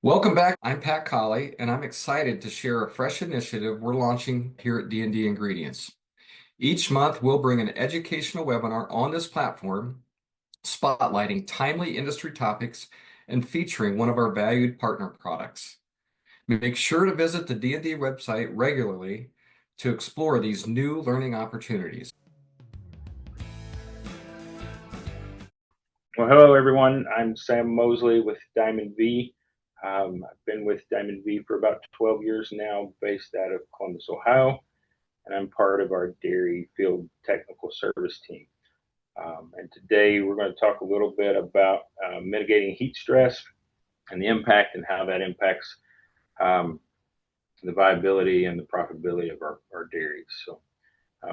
Welcome back. I'm Pat Colley, and I'm excited to share a fresh initiative we're launching here at D&D Ingredients. Each month, we'll bring an educational webinar on this platform, spotlighting timely industry topics and featuring one of our valued partner products. Make sure to visit the D&D website regularly to explore these new learning opportunities. Well, hello everyone. I'm Sam Mosley with Diamond V. I've been with Diamond V for about 12 years now, based out of Columbus, Ohio, and I'm part of our dairy field technical service team. And today we're going to talk a little bit about mitigating heat stress and the impact and how that impacts um, the viability and the profitability of our dairies. So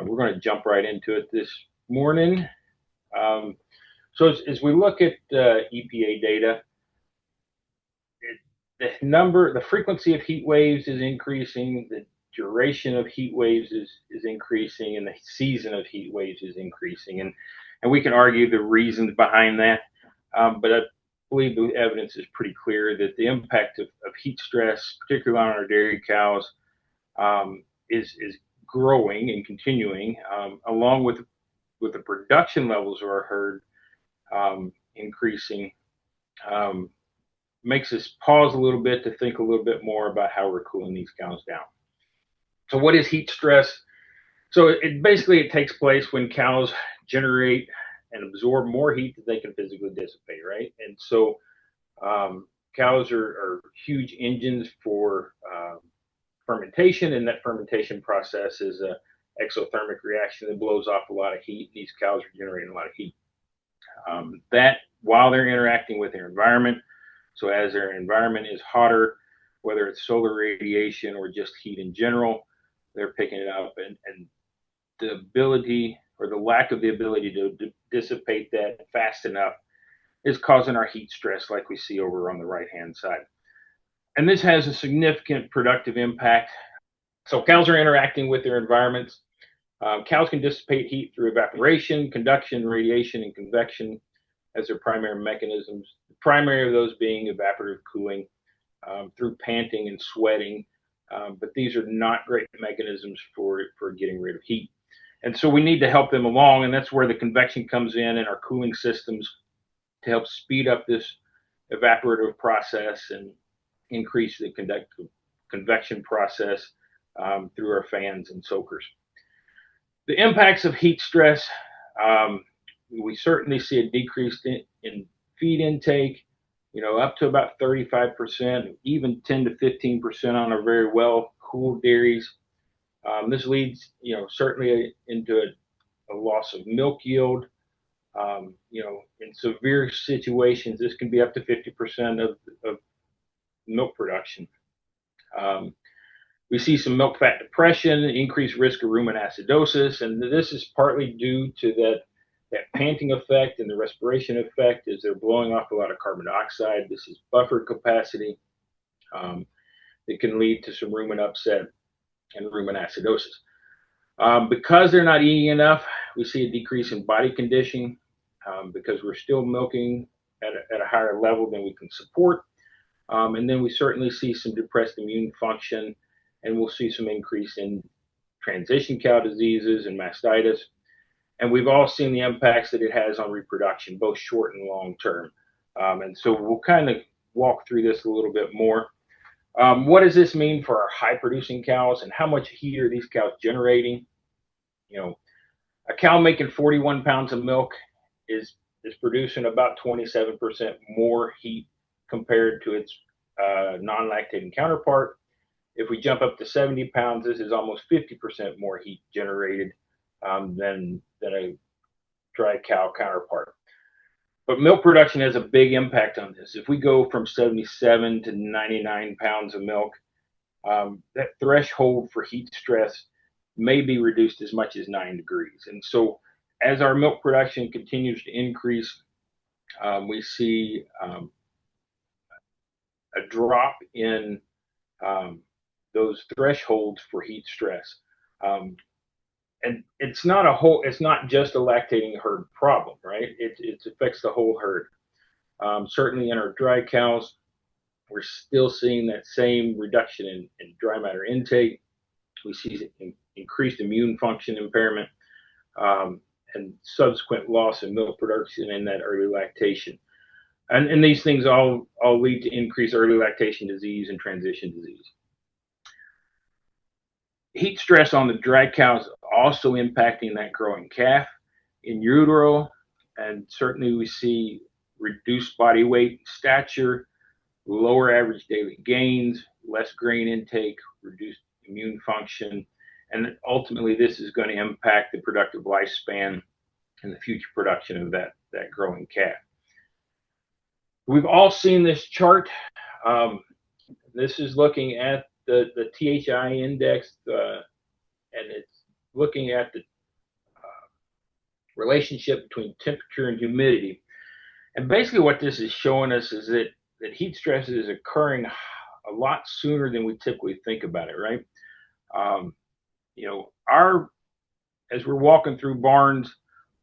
we're going to jump right into it this morning. Um, so as we look at EPA data, the frequency of heat waves is increasing, the duration of heat waves is increasing, and the season of heat waves is increasing. And we can argue the reasons behind that, but I believe the evidence is pretty clear that the impact of heat stress, particularly on our dairy cows, is growing and continuing, along with the production levels of our herd increasing. Makes us pause a little bit to think a little bit more about how we're cooling these cows down. So what is heat stress? So it takes place when cows generate and absorb more heat than they can physically dissipate, right? And so cows are huge engines for fermentation, and that fermentation process is a exothermic reaction that blows off a lot of heat. These cows are generating a lot of heat. That while they're interacting with their environment, so as their environment is hotter, whether it's solar radiation or just heat in general, they're picking it up, and the ability or the lack of the ability to dissipate that fast enough is causing our heat stress like we see over on the right hand side. And this has a significant productive impact. So cows are interacting with their environments. Cows can dissipate heat through evaporation, conduction, radiation, and convection as their primary mechanisms. The primary of those being evaporative cooling through panting and sweating, but these are not great mechanisms for getting rid of heat. And so we need to help them along, and that's where the convection comes in our cooling systems to help speed up this evaporative process and increase the convection process through our fans and soakers. The impacts of heat stress, we certainly see a decrease in feed intake, up to about 35%, even 10 to 15% on our very well cooled dairies. This leads, certainly into a loss of milk yield. In severe situations, this can be up to 50% of milk production. We see some milk fat depression, increased risk of ruminant acidosis, and this is partly due to that panting effect and the respiration effect as they're blowing off a lot of carbon dioxide. This is buffer capacity. It can lead to some rumen upset and rumen acidosis. Because they're not eating enough, we see a decrease in body conditioning because we're still milking at a higher level than we can support. And then we certainly see some depressed immune function, and we'll see some increase in transition cow diseases and mastitis. And we've all seen the impacts that it has on reproduction, both short and long term. And so we'll kind of walk through this a little bit more. What does this mean for our high producing cows, and how much heat are these cows generating? A cow making 41 pounds of milk is producing about 27% more heat compared to its non-lactating counterpart. If we jump up to 70 pounds, this is almost 50% more heat generated than a dry cow counterpart. But milk production has a big impact on this. If we go from 77 to 99 pounds of milk, that threshold for heat stress may be reduced as much as 9 degrees. And so as our milk production continues to increase, we see a drop in those thresholds for heat stress. And it's not just a lactating herd problem, right? It affects the whole herd. Certainly in our dry cows, we're still seeing that same reduction in dry matter intake. We see increased immune function impairment, and subsequent loss in milk production and that early lactation. And these things all lead to increased early lactation disease and transition disease. Heat stress on the dry cows also impacting that growing calf in utero, and certainly we see reduced body weight, stature, lower average daily gains, less grain intake, reduced immune function, and ultimately this is going to impact the productive lifespan and the future production of that growing calf. We've all seen this chart. This is looking at the THI index, and it's looking at the relationship between temperature and humidity. And basically what this is showing us is that heat stress is occurring a lot sooner than we typically think about it, right? As we're walking through barns,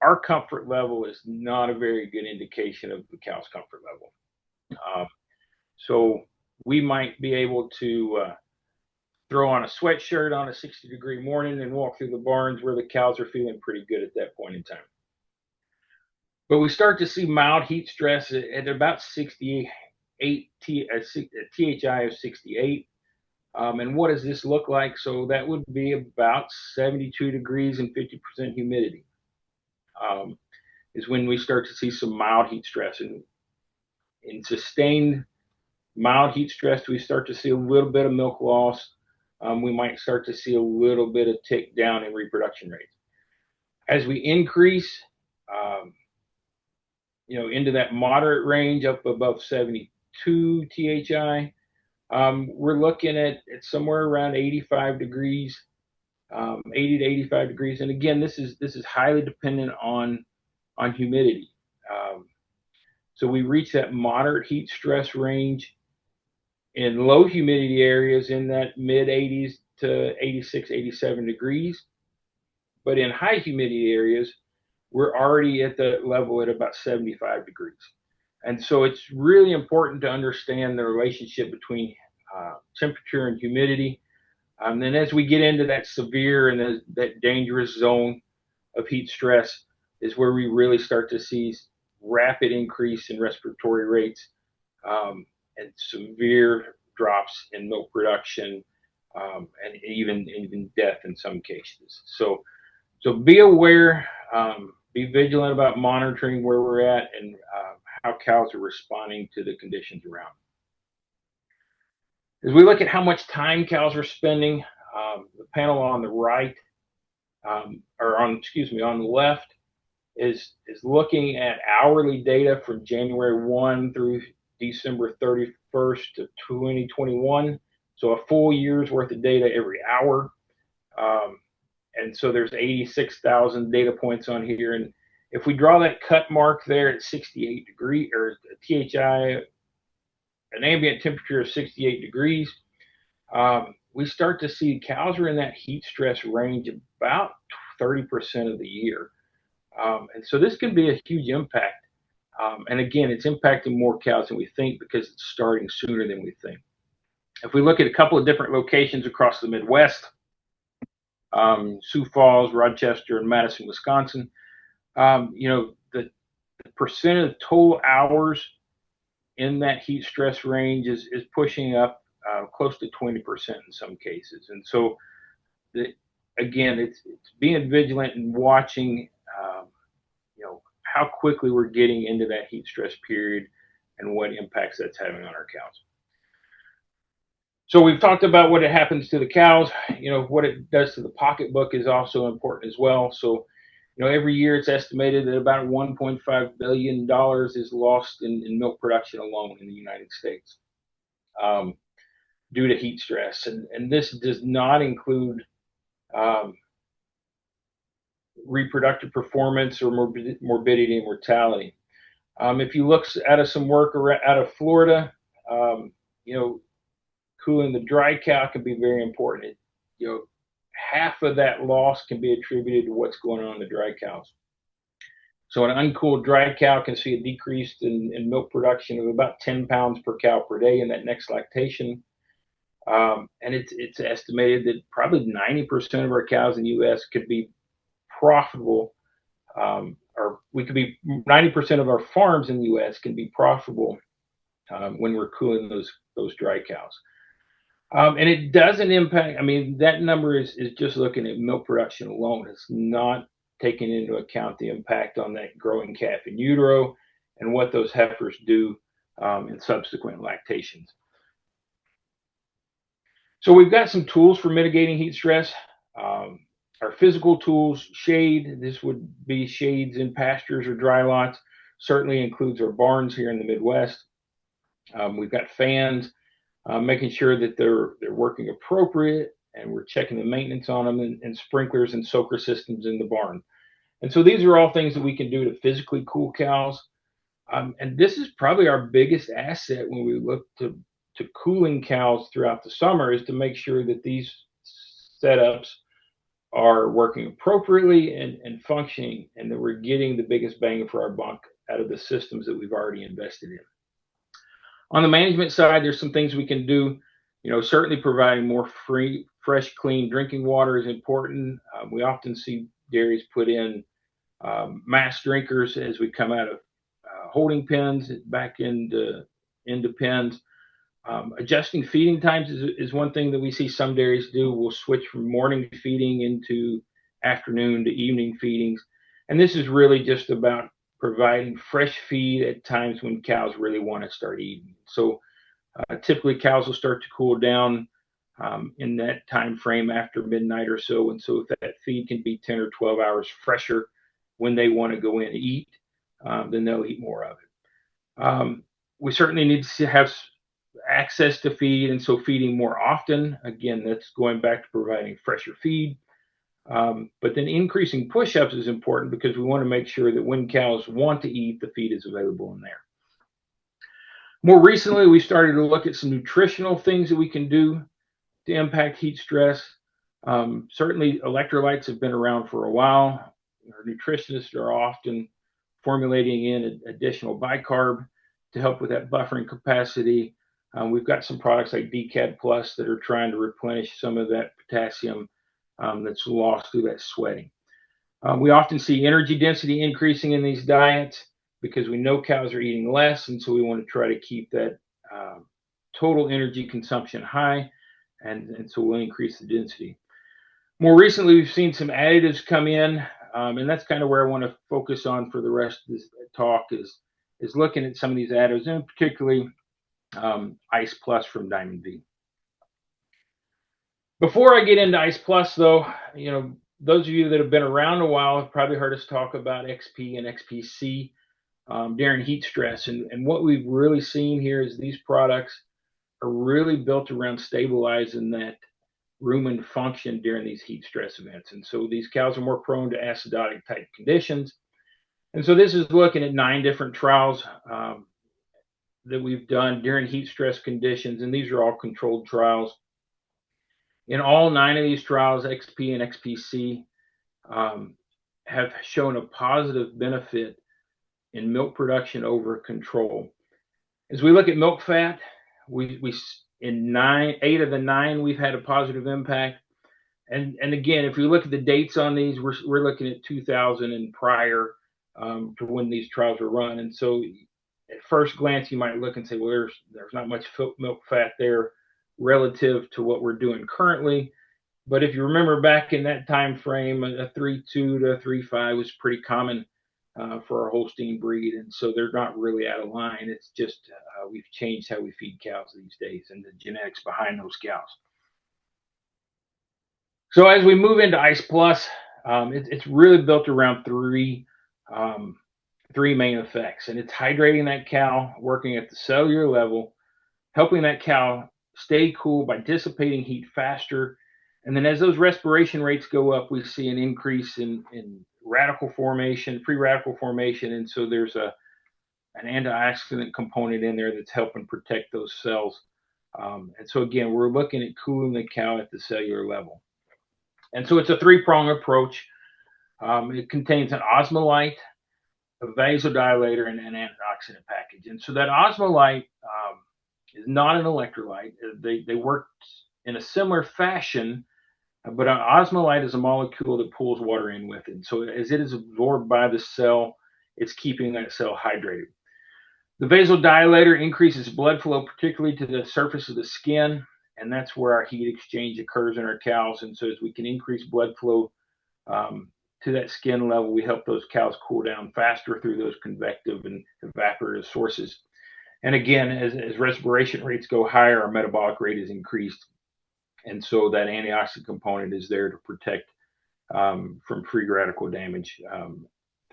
our comfort level is not a very good indication of the cow's comfort level. So we might be able to throw on a sweatshirt on a 60-degree morning and walk through the barns where the cows are feeling pretty good at that point in time. But we start to see mild heat stress at about 68, a THI of 68. And what does this look like? So that would be about 72 degrees and 50% humidity, is when we start to see some mild heat stress. And in sustained mild heat stress, we start to see a little bit of milk loss. We might start to see a little bit of tick down in reproduction rates. As we increase, into that moderate range up above 72 THI, we're looking at somewhere around 85 degrees, 80 to 85 degrees. And again, this is highly dependent on humidity. So we reach that moderate heat stress range in low humidity areas in that mid 80s to 86, 87 degrees. But in high humidity areas, we're already at the level at about 75 degrees. And so it's really important to understand the relationship between temperature and humidity. And then as we get into that severe and that dangerous zone of heat stress is where we really start to see rapid increase in respiratory rates, and severe drops in milk production, and even death in some cases. So be aware, be vigilant about monitoring where we're at and how cows are responding to the conditions around. As we look at how much time cows are spending, the panel on the right, on the left, is looking at hourly data from January 1 through December 31st of 2021. So a full year's worth of data every hour. And so there's 86,000 data points on here. And if we draw that cut mark there at 68 degrees, or THI, an ambient temperature of 68 degrees, we start to see cows are in that heat stress range about 30% of the year. And so this can be a huge impact. And again, it's impacting more cows than we think because it's starting sooner than we think. If we look at a couple of different locations across the Midwest, Sioux Falls, Rochester, and Madison, Wisconsin, the percent of total hours in that heat stress range is pushing up close to 20% in some cases. And so, again, it's being vigilant and watching, how quickly we're getting into that heat stress period and what impacts that's having on our cows. So we've talked about what it happens to the cows. What it does to the pocketbook is also important as well. So, every year it's estimated that about $1.5 billion is lost in milk production alone in the United States, due to heat stress. And this does not include reproductive performance or morbidity and mortality. If you look at some work out of Florida, cooling the dry cow can be very important. Half of that loss can be attributed to what's going on in the dry cows. So an uncooled dry cow can see a decrease in milk production of about 10 pounds per cow per day in that next lactation. And it's estimated that probably 90% of our cows in the U.S. could be profitable, or we could be 90% of our farms in the U.S. can be profitable when we're cooling those dry cows. And it doesn't impact. I mean, that number is just looking at milk production alone. It's not taking into account the impact on that growing calf in utero and what those heifers do in subsequent lactations. So we've got some tools for mitigating heat stress. Our physical tools, shade. This would be shades in pastures or dry lots. Certainly includes our barns here in the Midwest. We've got fans, making sure that they're working appropriate, and we're checking the maintenance on them, and sprinklers and soaker systems in the barn. And so these are all things that we can do to physically cool cows. And this is probably our biggest asset when we look to cooling cows throughout the summer, is to make sure that these setups are working appropriately and functioning, and that we're getting the biggest bang for our buck out of the systems that we've already invested in. On the management side, there's some things we can do. Certainly providing more fresh, clean drinking water is important. We often see dairies put in mass drinkers as we come out of holding pens back into pens. Adjusting feeding times is one thing that we see some dairies do. We'll switch from morning feeding into afternoon to evening feedings. And this is really just about providing fresh feed at times when cows really want to start eating. So typically cows will start to cool down in that time frame after midnight or so. And so if that feed can be 10 or 12 hours fresher when they want to go in and eat, then they'll eat more of it. We certainly need to have access to feed, and so feeding more often. Again, that's going back to providing fresher feed. But then increasing push-ups is important, because we want to make sure that when cows want to eat, the feed is available in there. More recently, we started to look at some nutritional things that we can do to impact heat stress. Certainly, electrolytes have been around for a while. Our nutritionists are often formulating in additional bicarb to help with that buffering capacity. We've got some products like DCAD Plus that are trying to replenish some of that potassium that's lost through that sweating. We often see energy density increasing in these diets, because we know cows are eating less, and so we want to try to keep that total energy consumption high, and so we'll increase the density. More recently, we've seen some additives come in, and that's kind of where I want to focus on for the rest of this talk, is looking at some of these additives, and particularly Ice Plus from Diamond V. Before I get into Ice Plus, though, those of you that have been around a while have probably heard us talk about XP and XPC during heat stress. And what we've really seen here is these products are really built around stabilizing that rumen function during these heat stress events. And so these cows are more prone to acidotic type conditions. And so this is looking at 9 different trials that we've done during heat stress conditions, and these are all controlled trials. In all 9 of these trials, XP and XPC have shown a positive benefit in milk production over control. As we look at milk fat, we in 8 of the 9 we've had a positive impact. And again, if you look at the dates on these, we're looking at 2000 and prior to when these trials were run. And so at first glance, you might look and say, well, there's not much milk fat there relative to what we're doing currently. But if you remember back in that time frame, a 3.2 to 3.5 was pretty common for our Holstein breed. And so they're not really out of line. It's just we've changed how we feed cows these days and the genetics behind those cows. So as we move into Ice Plus, it's really built around three main effects. And it's hydrating that cow, working at the cellular level, helping that cow stay cool by dissipating heat faster. And then as those respiration rates go up, we see an increase in radical formation, free radical formation. And so there's an antioxidant component in there that's helping protect those cells. And so again, we're looking at cooling the cow at the cellular level. And so it's a 3-prong approach. It contains an osmolyte, a vasodilator, and an antioxidant package. And so that osmolyte is not an electrolyte. They work in a similar fashion, but an osmolyte is a molecule that pulls water in with it. So as it is absorbed by the cell, it's keeping that cell hydrated. The vasodilator increases blood flow, particularly to the surface of the skin, and that's where our heat exchange occurs in our cows. And so as we can increase blood flow to that skin level, we help those cows cool down faster through those convective and evaporative sources. And again, as respiration rates go higher, our metabolic rate is increased. And so that antioxidant component is there to protect from free radical damage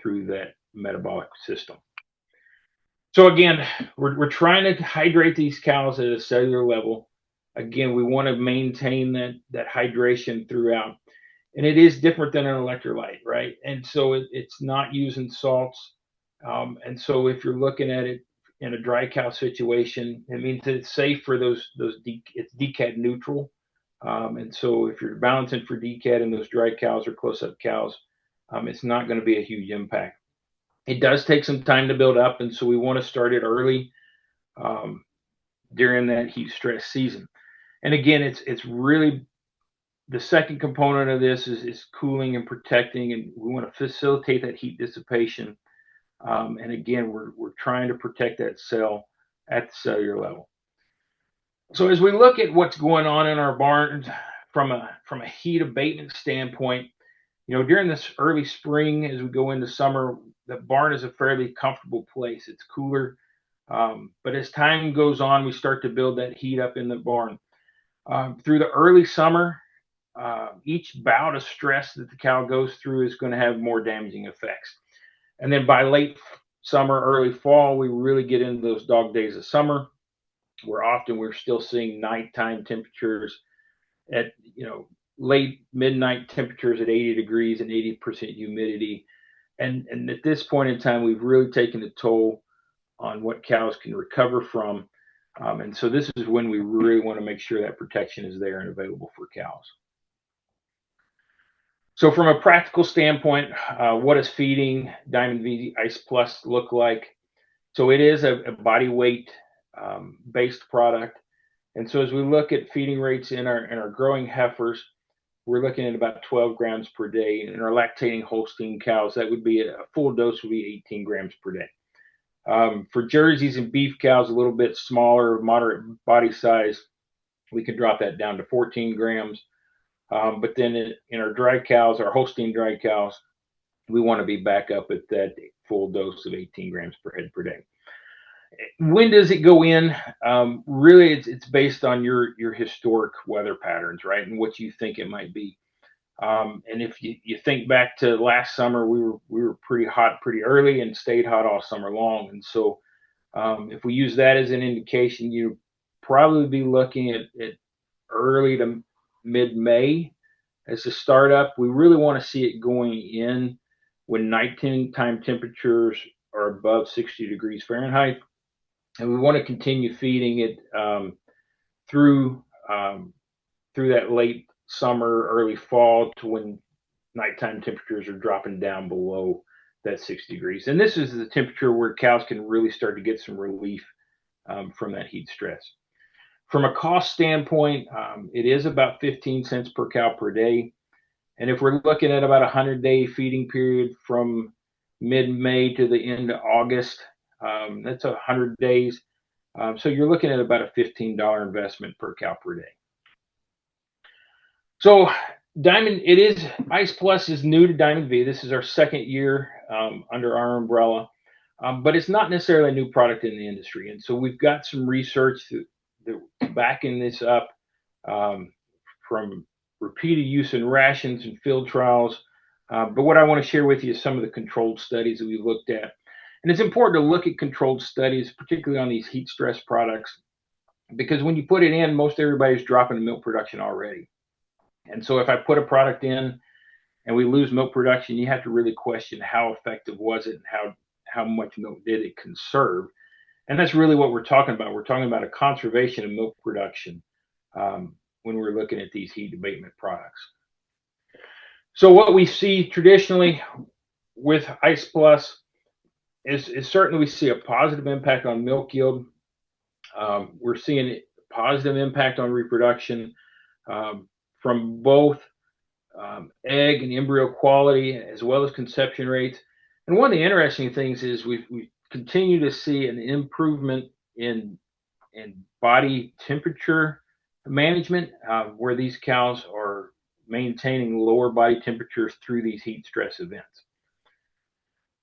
through that metabolic system. So again, we're trying to hydrate these cows at a cellular level. Again, we want to maintain that hydration throughout. And it is different than an electrolyte, right? And so it's not using salts. And so if you're looking at it in a dry cow situation, it means that it's safe for it's DCAD neutral. And so if you're balancing for DCAD in those dry cows or close-up cows, it's not going to be a huge impact. It does take some time to build up, and so we want to start it early during that heat stress season. And again, it's really the second component of this is cooling and protecting, and we want to facilitate that heat dissipation. And again, we're trying to protect that cell at the cellular level. So as we look at what's going on in our barns from a heat abatement standpoint, during this early spring, as we go into summer, the barn is a fairly comfortable place. It's cooler, but as time goes on, we start to build that heat up in the barn. Through the early summer, each bout of stress that the cow goes through is going to have more damaging effects. And then by late summer, early fall, we really get into those dog days of summer, where often we're still seeing nighttime temperatures at, late midnight temperatures at 80 degrees and 80% humidity. And at this point in time, we've really taken a toll on what cows can recover from. And so this is when we really want to make sure that protection is there and available for cows. So from a practical standpoint, what does feeding Diamond V Ice Plus look like? So it is a body weight based product. And so as we look at feeding rates in our growing heifers, we're looking at about 12 grams per day. In our lactating Holstein cows, that would be a full dose would be 18 grams per day. For Jerseys and beef cows, a little bit smaller, moderate body size, we can drop that down to 14 grams. But then in our dry cows, our Holstein dry cows, we want to be back up at that full dose of 18 grams per head per day. When does it go in? Really, it's based on your historic weather patterns, right, and what you think it might be. And if you think back to last summer, we were pretty hot pretty early and stayed hot all summer long. And so if we use that as an indication, you'd probably be looking at early to mid-May as the startup. We really want to see it going in when nighttime temperatures are above 60 degrees Fahrenheit. And we want to continue feeding it through that late summer, early fall to when nighttime temperatures are dropping down below that 60 degrees. And this is the temperature where cows can really start to get some relief from that heat stress. From a cost standpoint, it is about 15 cents per cow per day. And if we're looking at about a 100-day feeding period from mid-May to the end of August, that's 100 days. So you're looking at about a $15 investment per cow per day. So Ice Plus is new to Diamond V. This is our second year under our umbrella, but it's not necessarily a new product in the industry. And so we've got some research that backing this up from repeated use in rations and field trials. But what I want to share with you is some of the controlled studies that we've looked at. And it's important to look at controlled studies, particularly on these heat stress products, because when you put it in, most everybody's dropping milk production already. And so if I put a product in and we lose milk production, you have to really question how effective was it and how much milk did it conserve. And that's really what we're talking about. We're talking about a conservation of milk production when we're looking at these heat abatement products. So what we see traditionally with Ice Plus, is certainly we see a positive impact on milk yield. We're seeing a positive impact on reproduction from both egg and embryo quality as well as conception rates. And one of the interesting things is we continue to see an improvement in body temperature management, where these cows are maintaining lower body temperatures through these heat stress events.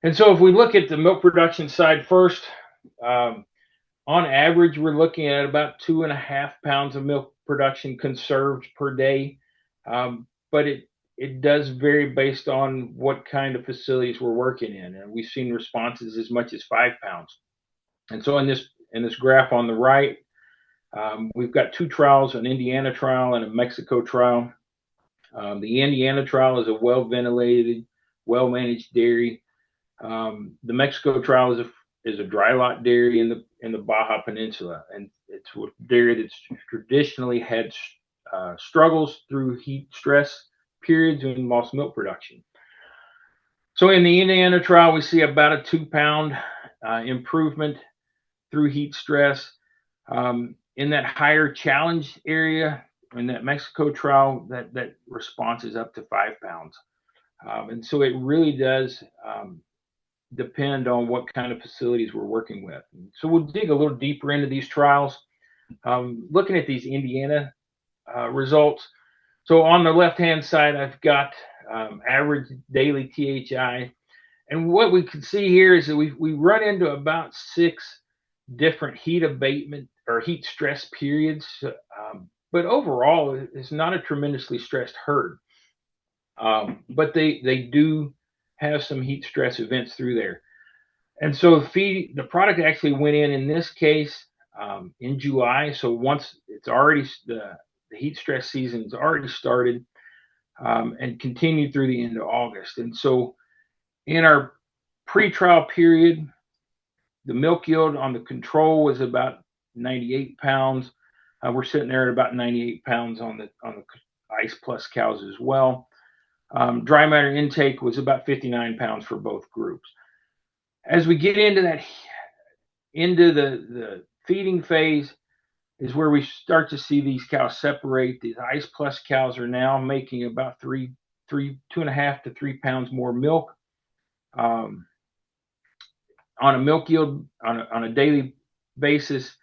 And so if we look at the milk production side first, on average, we're looking at about 2.5 pounds of milk production conserved per day. But it does vary based on what kind of facilities we're working in. And we've seen responses as much as 5 pounds. And so in this graph on the right, we've got two trials, an Indiana trial and a Mexico trial. The Indiana trial is a well-ventilated, well-managed dairy. The Mexico trial is a dry lot dairy in the Baja Peninsula, and it's a dairy that's traditionally had struggles through heat stress periods in lost milk production. So in the Indiana trial, we see about a 2 pound improvement through heat stress. In that higher challenge area, in that Mexico trial, that response is up to 5 pounds. And so it really does depend on what kind of facilities we're working with. So we'll dig a little deeper into these trials. Looking at these Indiana results. So on the left-hand side, I've got average daily THI. And what we can see here is that we run into about 6 different heat abatement or heat stress periods. But overall, it's not a tremendously stressed herd. But they do have some heat stress events through there. And so the product actually went in this case in July. So once it's already the heat stress season has already started and continued through the end of August. And so in our pre-trial period, the milk yield on the control was about 98 pounds. We're sitting there at about 98 pounds on the ice plus cows as well. Dry matter intake was about 59 pounds for both groups. As we get into the feeding phase is where we start to see these cows separate. These ice plus cows are now making about 2.5 to 3 pounds more milk on a milk yield on a daily basis.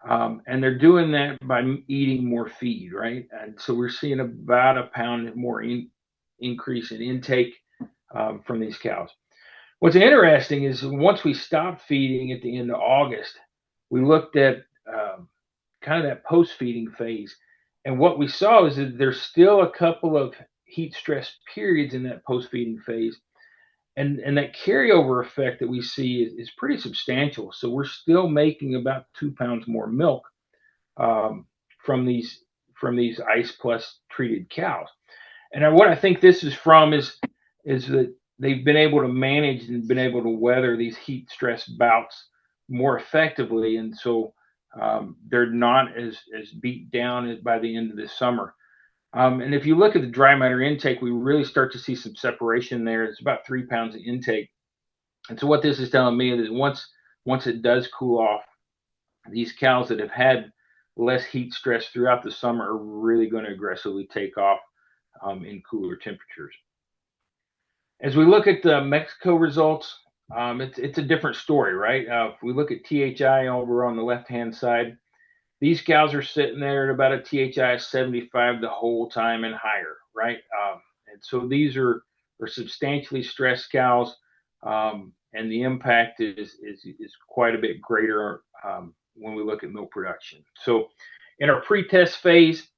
And they're doing that by eating more feed, right? And so we're seeing about a pound more increase in intake from these cows. What's interesting is once we stopped feeding at the end of August, we looked at kind of that post-feeding phase. And what we saw is that there's still a couple of heat stress periods in that post-feeding phase. And that carryover effect that we see is pretty substantial. So we're still making about 2 pounds more milk from these ice plus treated cows. And what I think this is from is that they've been able to manage and been able to weather these heat stress bouts more effectively. And so they're not as beat down by the end of the summer. And if you look at the dry matter intake, we really start to see some separation there. It's about 3 pounds of intake. And so what this is telling me is that once it does cool off, these cows that have had less heat stress throughout the summer are really going to aggressively take off in cooler temperatures. As we look at the Mexico results, it's a different story, right? If we look at THI over on the left-hand side, these cows are sitting there at about a THI of 75 the whole time and higher, right? And so these are substantially stressed cows, and the impact is quite a bit greater when we look at milk production. So in our pre-test phase,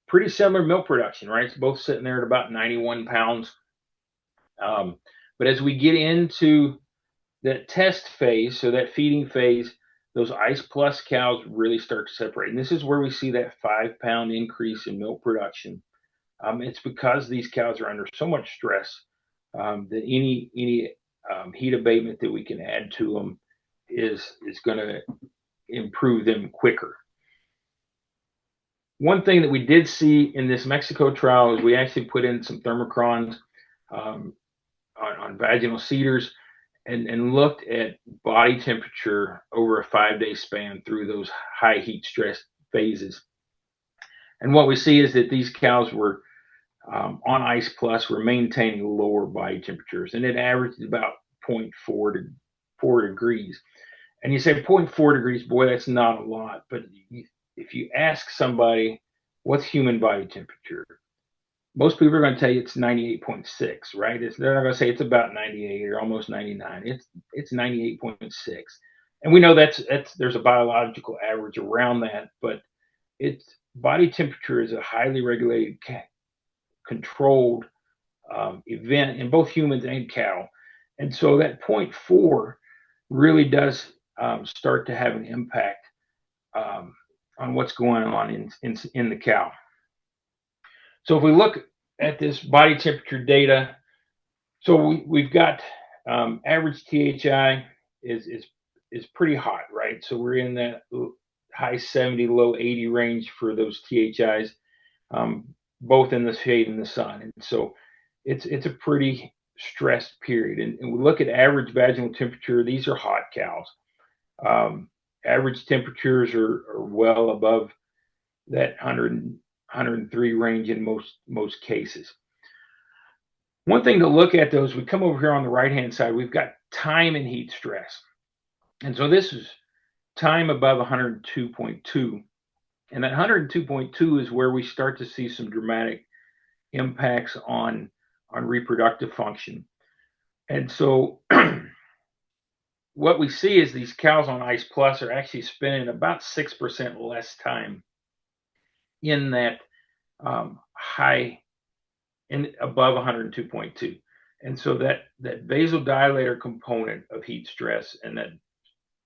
pretty similar milk production, right? It's both sitting there at about 91 pounds. But as we get into that test phase, so that feeding phase, those ice plus cows really start to separate. And this is where we see that 5 pound increase in milk production. It's because these cows are under so much stress that any heat abatement that we can add to them is going to improve them quicker. One thing that we did see in this Mexico trial is we actually put in some thermocrons on vaginal seeders, and looked at body temperature over a 5-day span through those high heat stress phases. And what we see is that these cows were on Ice Plus were maintaining lower body temperatures, and it averaged about zero point 0.4 to 4 degrees. And you say zero point 0.4 degrees, boy, that's not a lot. But if you ask somebody what's human body temperature, most people are going to tell you it's 98.6, right? They're not going to say it's about 98 or almost 99. It's 98.6, and we know that's there's a biological average around that, but it's body temperature is a highly regulated, controlled event in both humans and cattle, and so that zero point 0.4 really does start to have an impact on what's going on in the cow. So if we look at this body temperature data, so we've got average THI is pretty hot, right? So we're in that high 70, low 80 range for those THIs, both in the shade and the sun. And so it's a pretty stressed period. And we look at average vaginal temperature. These are hot cows. Average temperatures are well above that 103 range in most cases. One thing to look at though is we come over here on the right hand side, we've got time and heat stress. And so this is time above 102.2. And that 102.2 is where we start to see some dramatic impacts on reproductive function. And so what we see is these cows on Ice Plus are actually spending about 6% less time in that high and above 102.2. And so that vasodilator component of heat stress, and that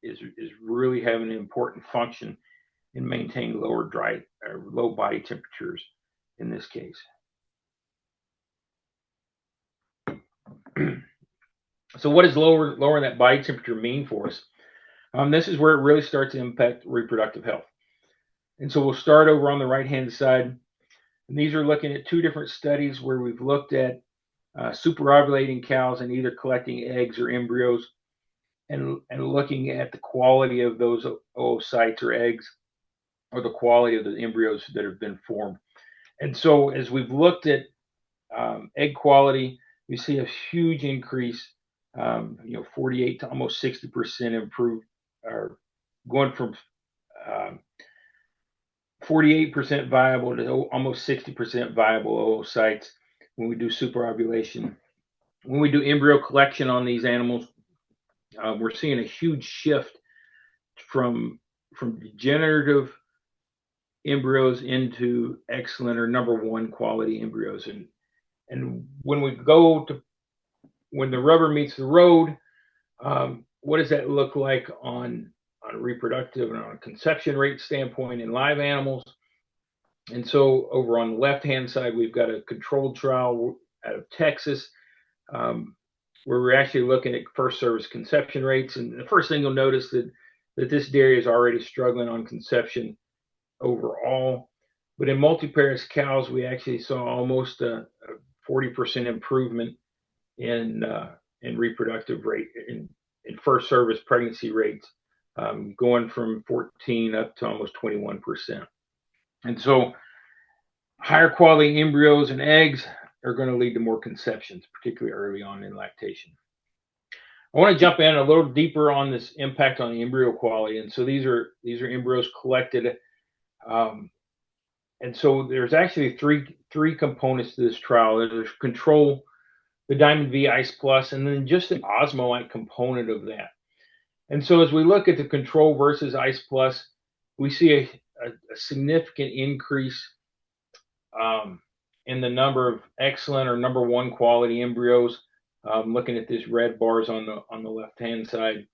is really having an important function in maintaining low body temperatures in this case. So what does lowering that body temperature mean for us? This is where it really starts to impact reproductive health. And so we'll start over on the right-hand side. And these are looking at two different studies where we've looked at superovulating cows and either collecting eggs or embryos and looking at the quality of those oocytes or eggs or the quality of the embryos that have been formed. And so as we've looked at egg quality, we see a huge increase, 48 to almost 60% improved, or going from 48% viable to almost 60% viable oocytes when we do superovulation. When we do embryo collection on these animals, we're seeing a huge shift from degenerative embryos into excellent or number one quality embryos. And when the rubber meets the road, what does that look like on a reproductive and on a conception rate standpoint in live animals? And so over on the left-hand side, we've got a controlled trial out of Texas, where we're actually looking at first service conception rates. And the first thing you'll notice that this dairy is already struggling on conception overall. But in multiparous cows, we actually saw almost a 40% improvement in reproductive rate in first service pregnancy rates, going from 14 up to almost 21%. And so higher quality embryos and eggs are going to lead to more conceptions, particularly early on in lactation. I want to jump in a little deeper on this impact on the embryo quality. And so these are embryos collected. And so there's actually three components to this trial. There's control, the Diamond V Ice Plus, and then just an osmolite component of that. And so as we look at the control versus Ice Plus, we see a significant increase in the number of excellent or number one quality embryos. Looking at these red bars on the left-hand side,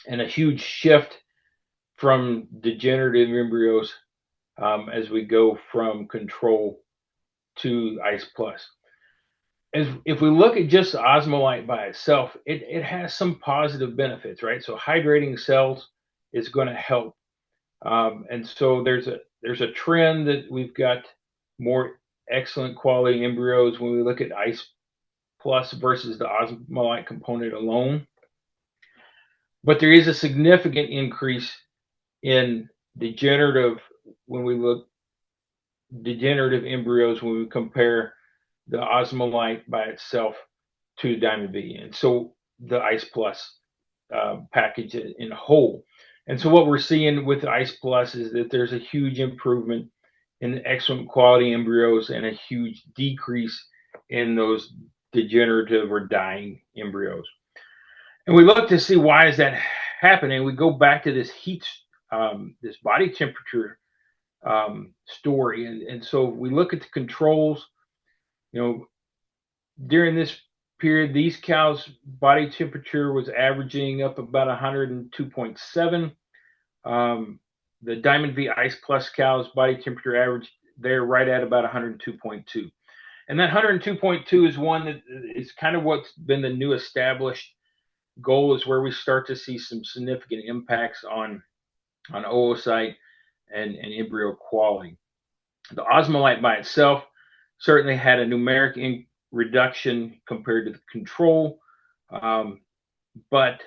and a huge shift from degenerative embryos as we go from control to Ice Plus. If we look at just osmolite by itself, it has some positive benefits, right? So hydrating cells is going to help, and so there's a trend that we've got more excellent quality embryos when we look at Ice plus versus the osmolyte component alone. But there is a significant increase in degenerative embryos when we compare the osmolyte by itself to Diamond V, and so the Ice Plus package in whole. And so what we're seeing with Ice Plus is that there's a huge improvement in excellent quality embryos and a huge decrease in those degenerative or dying embryos. And we look to see why is that happening. We go back to this heat, this body temperature story, and so we look at the controls. During this period, these cows' body temperature was averaging up about 102.7. The Diamond V Ice Plus cows' body temperature average there right at about 102.2. And that 102.2 is one that is kind of what's been the new established goal, is where we start to see some significant impacts on oocyte and embryo quality. The osmolyte by itself certainly had a numeric reduction compared to the control, but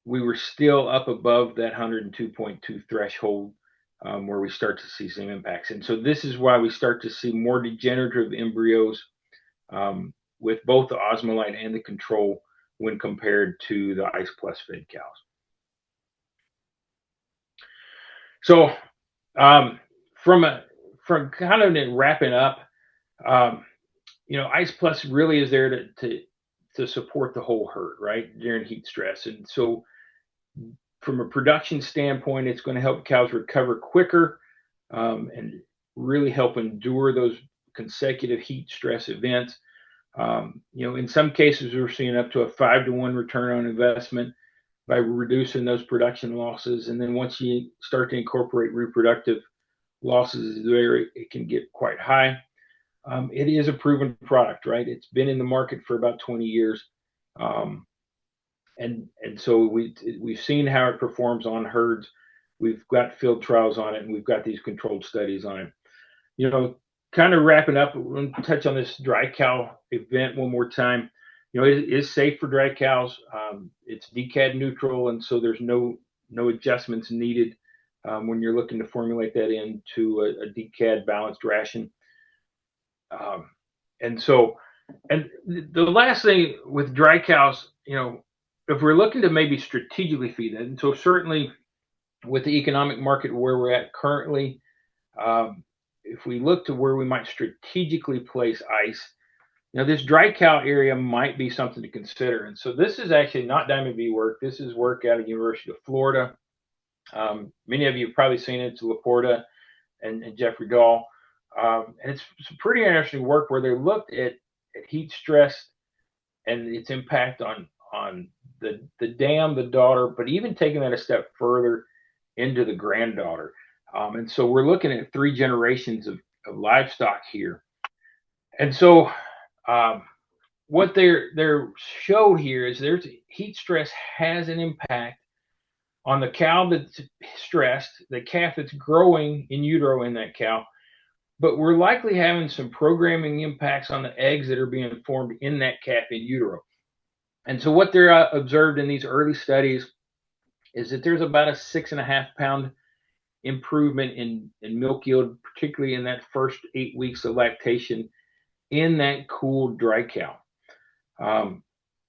we were still up above that 102.2 threshold, where we start to see some impacts. And so this is why we start to see more degenerative embryos with both the osmolyte and the control when compared to the Ice Plus fed cows. So from kind of wrapping up, Ice Plus really is there to support the whole herd, right, during heat stress. And so from a production standpoint, it's going to help cows recover quicker and really help endure those consecutive heat stress events. In some cases, we're seeing up to a 5-to-1 return on investment by reducing those production losses. And then once you start to incorporate reproductive losses there, it can get quite high. It is a proven product, right? It's been in the market for about 20 years. And so we've seen how it performs on herds. We've got field trials on it, and we've got these controlled studies on it. Kind of wrapping up, we'll touch on this dry cow event one more time. It is safe for dry cows. It's DCAD neutral, and so there's no adjustments needed when you're looking to formulate that into a DCAD balanced ration. And the last thing with dry cows, if we're looking to maybe strategically feed it, and so certainly with the economic market where we're at currently, if we look to where we might strategically place ice, this dry cow area might be something to consider. And so this is actually not Diamond V work. This is work out of the University of Florida. Many of you have probably seen it. It's Laporta and Jeffrey Dahl. And it's some pretty interesting work where they looked at heat stress and its impact on the dam, the daughter, but even taking that a step further into the granddaughter. And so we're looking at 3 generations of livestock here. And so what they're showed here is there's heat stress has an impact on the cow that's stressed, the calf that's growing in utero in that cow, but we're likely having some programming impacts on the eggs that are being formed in that calf in utero. And so what they're observed in these early studies is that there's about a 6.5 pound improvement in milk yield, particularly in that first 8 weeks of lactation in that cooled dry cow.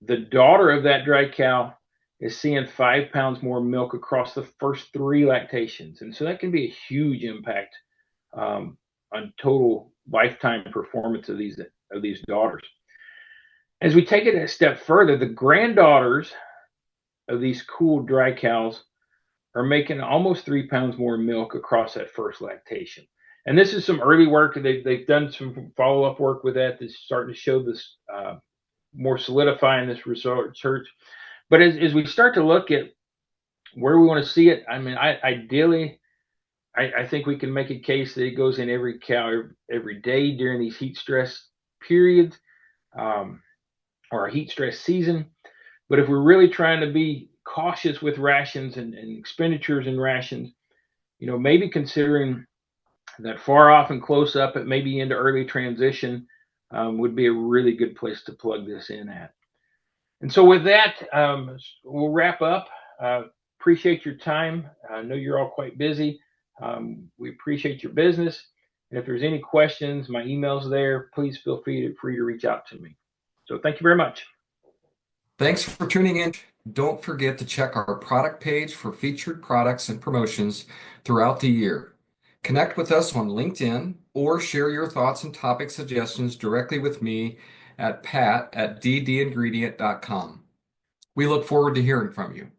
The daughter of that dry cow is seeing 5 pounds more milk across the first 3 lactations. And so that can be a huge impact on total lifetime performance of these daughters. As we take it a step further, the granddaughters of these cooled dry cows are making almost 3 pounds more milk across that first lactation. And this is some early work. They've done some follow-up work with that that's starting to show this more solidifying this research. But as we start to look at where we want to see it, ideally, I think we can make a case that it goes in every cow every day during these heat stress periods or a heat stress season. But if we're really trying to be cautious with rations and expenditures in rations, maybe considering that far off and close up, it may be into early transition would be a really good place to plug this in at. And so with that, we'll wrap up. Appreciate your time. I know you're all quite busy. We appreciate your business. And if there's any questions, my email's there. Please feel free to reach out to me. So thank you very much. Thanks for tuning in. Don't forget to check our product page for featured products and promotions throughout the year. Connect with us on LinkedIn or share your thoughts and topic suggestions directly with me at pat@ddingredient.com. We look forward to hearing from you.